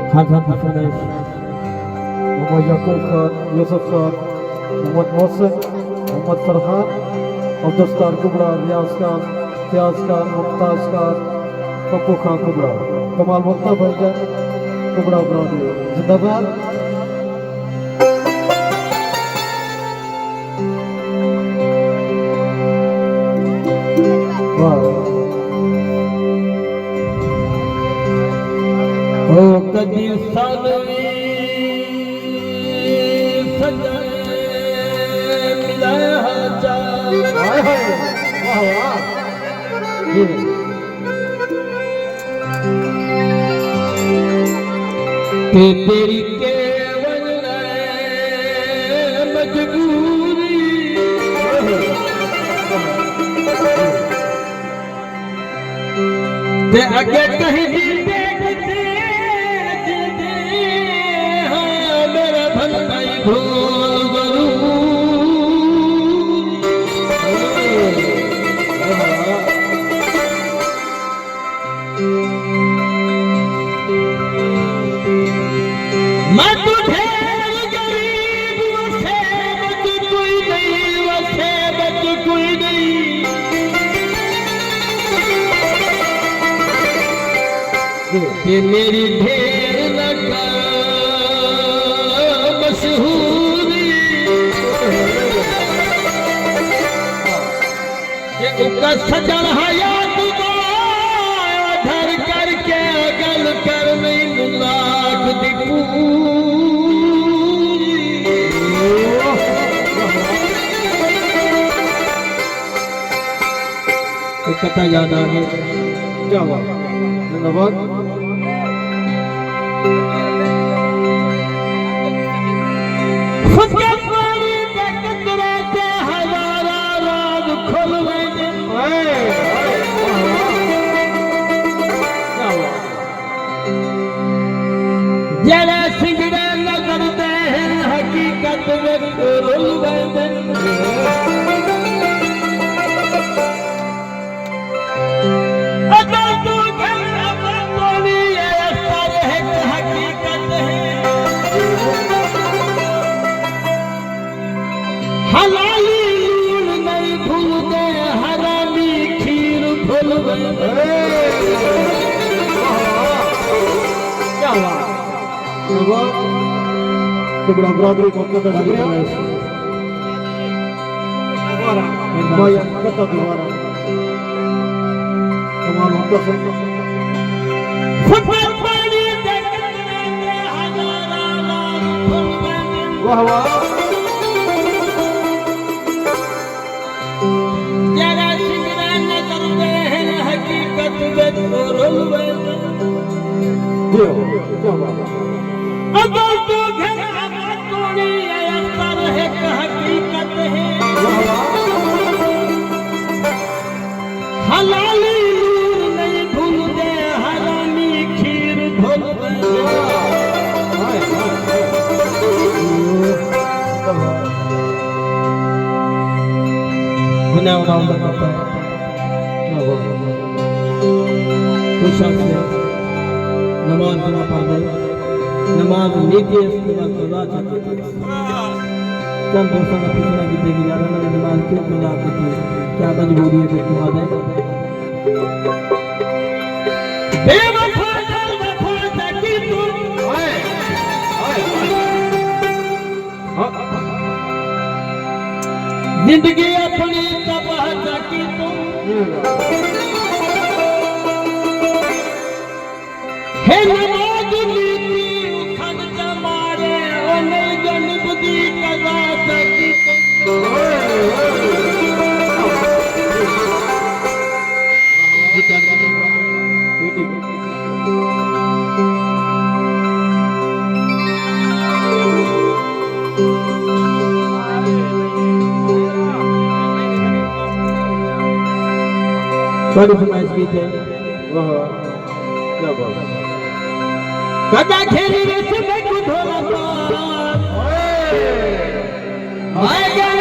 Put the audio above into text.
Hasan Hasanesh, Muhammad Yaqub Khan, Yusuf Khan, Muhammad Mohsin, Muhammad Farhan, Abdul Star Kubra, Riyaz Khan, Fiaz Khan, Mumtaz Khan, Pappu Khan Kubra, Kamal Mutta Bhajan, Kubra Brother, Zindabad. Wow. हो कदी सानवी सजने मिलाया जा हाय हाय वाह वाह ते तेरी केवल मजबूरी ते अगे कहीं मैं तुझे गरीब वसे बच कोई नहीं वसे बच कोई नहीं कि मेरी ढेर लगा मशहूरी कि उसका सजन हयात धर करके अगल कर नहीं मुलाक दिखू कथा याद आ गई क्या हुआ धन्यवाद उसके पानी तक रहते हजारा राज खोल गए जरा सिगरे नजर दे हकीकत में खोल गए अगर तू घर बोली ऐसा है हकीकत है हलाली लून नहीं भूल गए हरामी खीर भूल गए क्या हुआ धन्यवाद Kubra Brother को कदर दिया दोबारा कता दोबारा कमाल होता है फुटबॉल पानी देखते हजारा लाख भूल गए वाह वाह जरा सिगरे नजर दे हकीकत में खोल गए क्या हुआ अगर तो घर तोड़ी अक्सर है हकीकत है हलाली लून नहीं भूल दे हरामी खीर भूल गुनाह मामला करता है कोई शख्स नमाज ना पढ़े नमाज लेके इस्तेमाल करना चाहते थे चंद दोस्तों ने पूछना कि देखिए यार मैंने नमाज क्यों पढ़ा करती है क्या मजबूरी है कि नमाज है बेवफा दर वफा तकी तुम जिंदगी अपनी तबाह तकी तुम है नमाज नीति उखन जमारे ओने जन्म दी कदा तकी बड़ी फरमाइश की थे वाह क्या बात कदा खेली रस में कुधोला आएगा